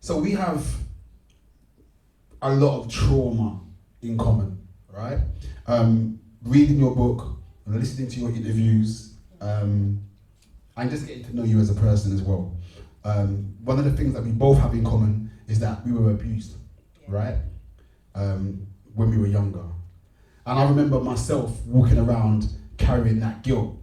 So we have a lot of trauma in common, right? Reading your book, listening to your interviews, and just getting to know you as a person as well. One of the things that we both have in common is that we were abused, right? When we were younger. And I remember myself walking around carrying that guilt,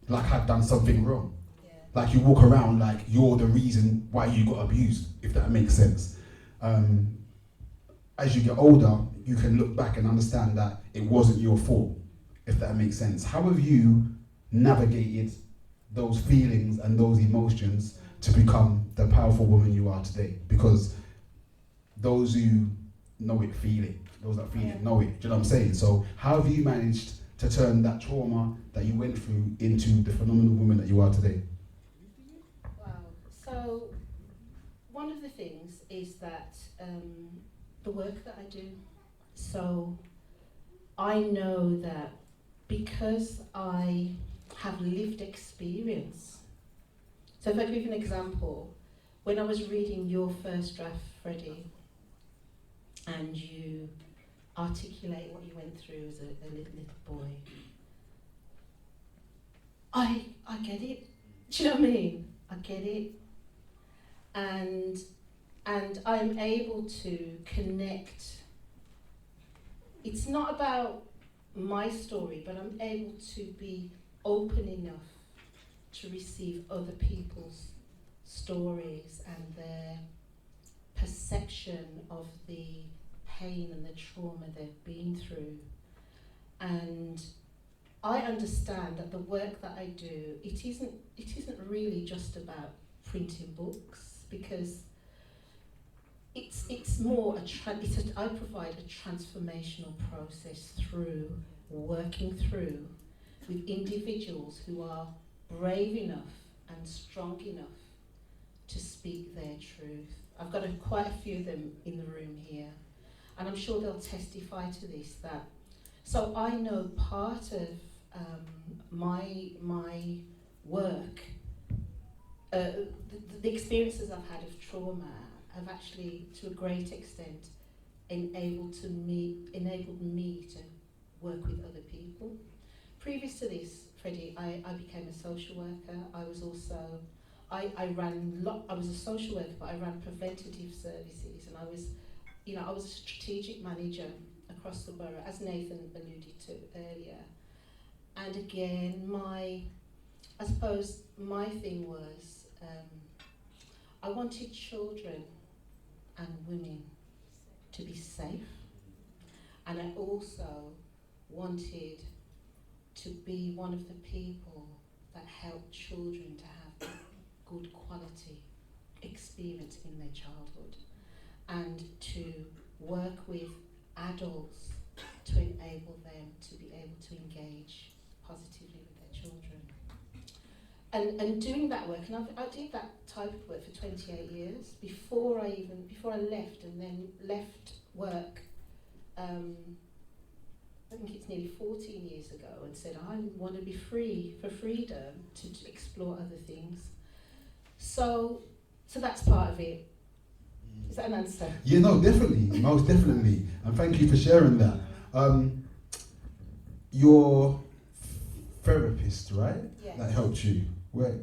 like I'd done something wrong. Yeah. Like you walk around like you're the reason why you got abused, if that makes sense. As you get older, you can look back and understand that it wasn't your fault, if that makes sense. How have you navigated those feelings and those emotions to become the powerful woman you are today? Because those who know it feel it. Those that feel it know it. Do you know what I'm saying? So how have you managed to turn that trauma that you went through into the phenomenal woman that you are today? Wow. So one of the things is that the work that I do. So I know that because I have lived experience. So if I give you an example, when I was reading your first draft, Fredi, and you articulate what you went through as a little boy, I get it. Do you know what I mean? I get it. And I'm able to connect. It's not about my story, but I'm able to be open enough to receive other people's stories and their perception of the pain and the trauma they've been through. And I understand that the work that I do, it isn't really just about printing books, because it's more I provide a transformational process through working through with individuals who are brave enough and strong enough to speak their truth. I've got quite a few of them in the room here, and I'm sure they'll testify to this. So I know part of my work, the experiences I've had of trauma have actually, to a great extent, enabled me to work with other people. Previous to this, Fredi, I became a social worker. I was also, I was a social worker, but I ran preventative services, and I was a strategic manager across the borough, as Nathan alluded to earlier. And again, I suppose my thing was, I wanted children and women to be safe, and I also wanted to be one of the people that helped children to have good quality experience in their childhood, and to work with adults to enable them to be able to engage positively with their children. And doing that work, and I did that type of work for 28 years before I left, and then left work, I think it's nearly 14 years ago, and said I want to be free for freedom to explore other things. So that's part of it. Is that an answer? Yeah, no, definitely, most definitely, and thank you for sharing that. Your therapist, right? Yes. That helped you. Where?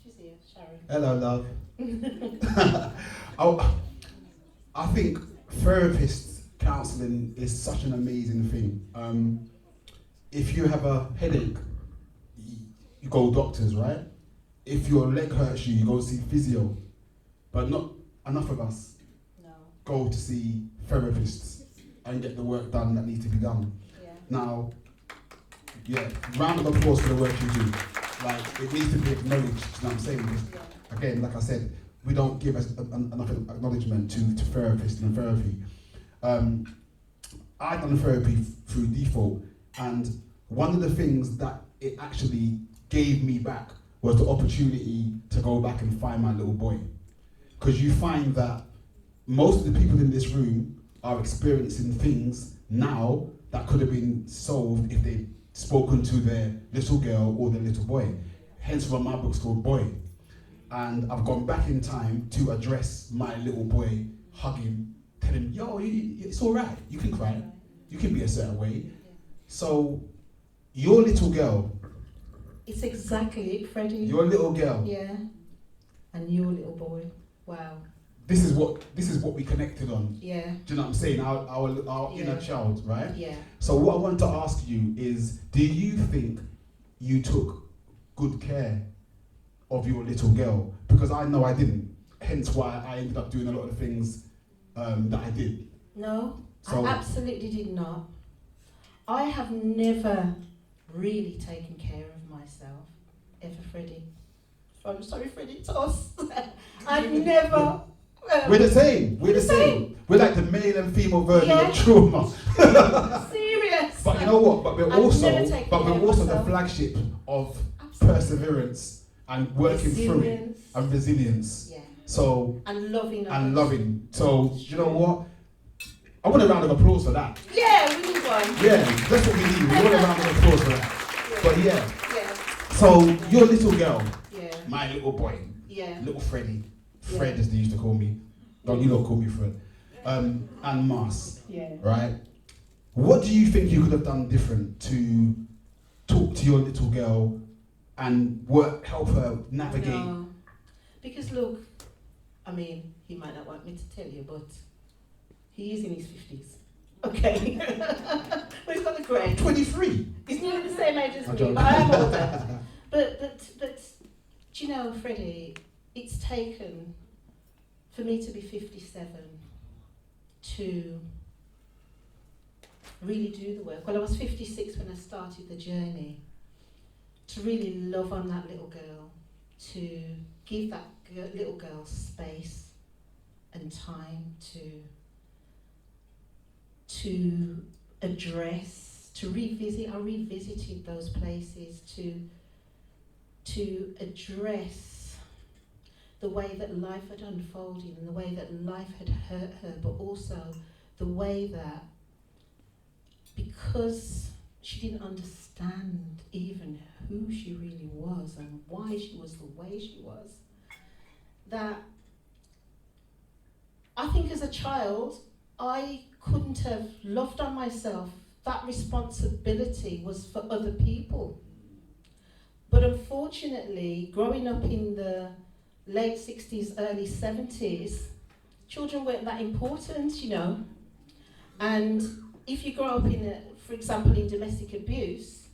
She's here, Sharon. Hello, love. I think therapist counselling is such an amazing thing. If you have a headache, you go doctors, right? If your leg hurts you, you go see physio. But not enough of us go to see therapists and get the work done that needs to be done. Yeah. Now, round of applause for the work you do. Like, it needs to be acknowledged, you know what I'm saying? Because, again, like I said, we don't give enough acknowledgement to therapists and therapy. I've done therapy through default, and one of the things that it actually gave me back was the opportunity to go back and find my little boy. Because you find that most of the people in this room are experiencing things now that could have been solved if they'd spoken to their little girl or their little boy. Hence why my book's called Boy. And I've gone back in time to address my little boy, hug him, tell him, yo, it's all right. You can cry. You can be a certain way. So, your little girl. It's exactly it, Fredi. Your little girl. Yeah. And your little boy. Wow. This is what we connected on. Yeah. Do you know what I'm saying? Our inner child, right? Yeah. So what I want to ask you is, do you think you took good care of your little girl? Because I know I didn't. Hence why I ended up doing a lot of the things that I did. No, so, I absolutely did not. I have never really taken care of myself, ever, Fredi. I'm sorry, Fredi, it's us. I've never... we're the same. We're the same. We're like the male and female version of trauma. Serious. But you know what? But we're also the flagship of perseverance and working through it and resilience. Yeah. So and loving. So you know what? I want a round of applause for that. Yeah, we need one. Yeah, that's what we need. We want a round of applause for that. Yeah. But yeah. So your little girl, my little boy, little Fredi. Fred, as they used to call me. Don't you lot call me Fred. And Mars. Right? What do you think you could have done different to talk to your little girl and help her navigate? No. Because look, I mean, he might not want me to tell you, but he is in his 50s. Okay. But he's got a grey. 23. He's nearly the same age as me, but I am older. But do you know, Fredi, it's taken for me to be 57 to really do the work. Well, I was 56 when I started the journey. To really love on that little girl, to give that little girl space and time to address, to revisit. I revisited those places to address the way that life had unfolded and the way that life had hurt her, but also the way that because she didn't understand even who she really was and why she was the way she was, that I think as a child, I couldn't have loved on myself. That responsibility was for other people. But unfortunately, growing up in the late 60s, early 70s, children weren't that important, you know. And if you grow up for example, in domestic abuse,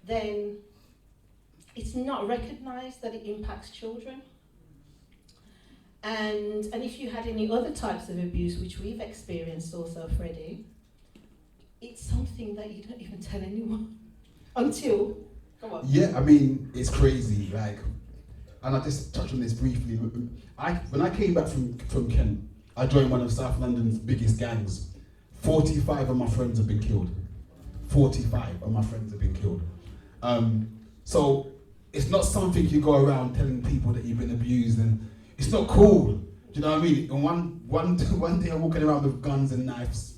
then it's not recognised that it impacts children. And if you had any other types of abuse, which we've experienced also, Fredi, it's something that you don't even tell anyone until, come on. Yeah, I mean, it's crazy, and I just touched on this briefly. When I came back from Kent, I joined one of South London's biggest gangs. 45 of my friends have been killed. 45 of my friends have been killed. So it's not something you go around telling people that you've been abused, and it's not cool. Do you know what I mean? And one day I'm walking around with guns and knives,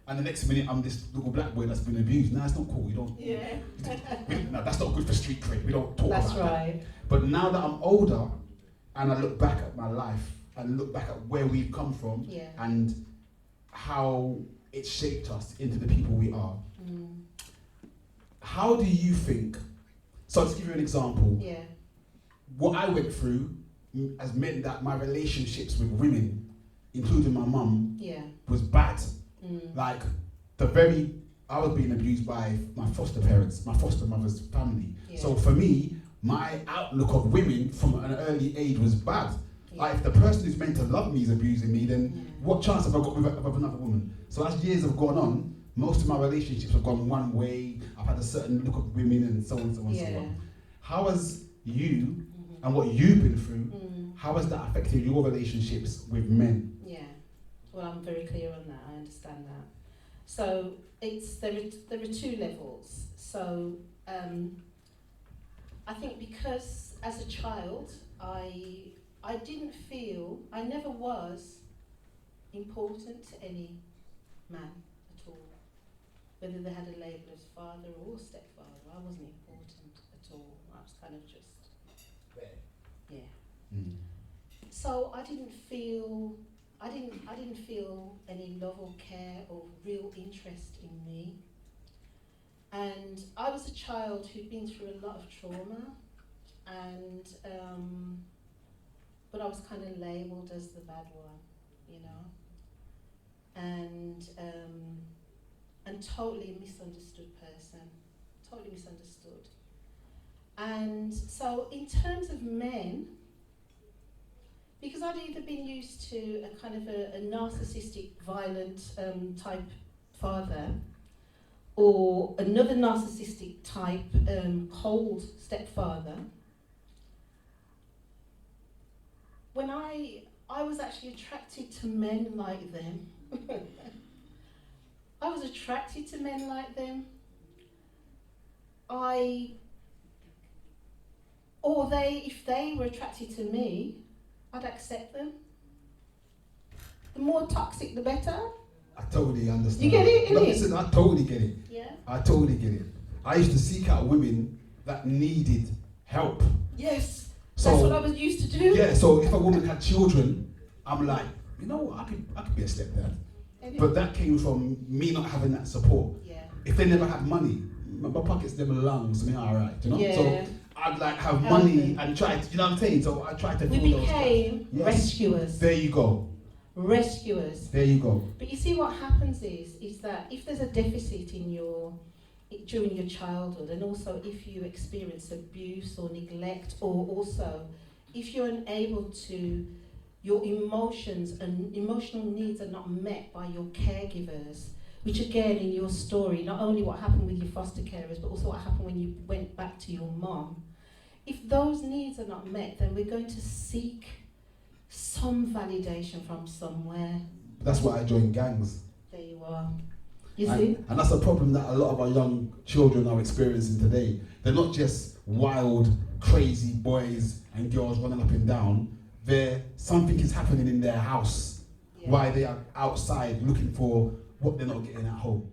and the next minute I'm this little black boy that's been abused. No, it's not cool. You don't. Yeah. No, that's not good for street cred. We don't talk about that. That's right. But now that I'm older, and I look back at my life, and look back at where we've come from, and how it shaped us into the people we are. How do you think? So to give you an example, what I went through has meant that my relationships with women, including my mum, was bad. I was being abused by my foster parents, my foster mother's family. So for me, my outlook of women from an early age was bad. Like, if the person who's meant to love me is abusing me, then what chance have I got with another woman? So as years have gone on, most of my relationships have gone one way. I've had a certain look of women and so on and so on and so on. How has you and what you've been through, how has that affected your relationships with men? Yeah, well, I'm very clear on that. I understand that. So there are two levels. So I think because as a child, I didn't feel, I never was important to any man at all. Whether they had a label as father or stepfather, I wasn't important at all. I was kind of just there. Yeah. So I didn't feel any love or care or real interest in me. And I was a child who'd been through a lot of trauma, and but I was kind of labelled as the bad one, you know, and totally misunderstood person, totally misunderstood. And so in terms of men, because I'd either been used to a kind of a narcissistic, violent type father, or another narcissistic type cold stepfather, when I was actually attracted to men like them. I was attracted to men like them. If they were attracted to me, I'd accept them. The more toxic, the better. I totally understand. You get it, innit? Listen, I totally get it. Yeah. I totally get it. I used to seek out women that needed help. Yes. So, that's what I was used to do. Yeah, so if a woman had children, I'm like, you know what, I could be a stepdad. But that came from me not having that support. Yeah. If they never had money, my pockets never lungs, me alright, you know? Yeah. So I'd like have money and try to, you know what I'm saying? So I tried to We fill those became gaps. Yes. rescuers. There you go. Rescuers. There you go. But you see what happens is that if there's a deficit during your childhood, and also if you experience abuse or neglect, or also if you're unable to, your emotions and emotional needs are not met by your caregivers, which again in your story, not only what happened with your foster carers, but also what happened when you went back to your mom. If those needs are not met, then we're going to seek some validation from somewhere. That's why I joined gangs. There you are. You see? And that's a problem that a lot of our young children are experiencing today. They're not just wild, crazy boys and girls running up and down. Something is happening in their house while they are outside looking for what they're not getting at home.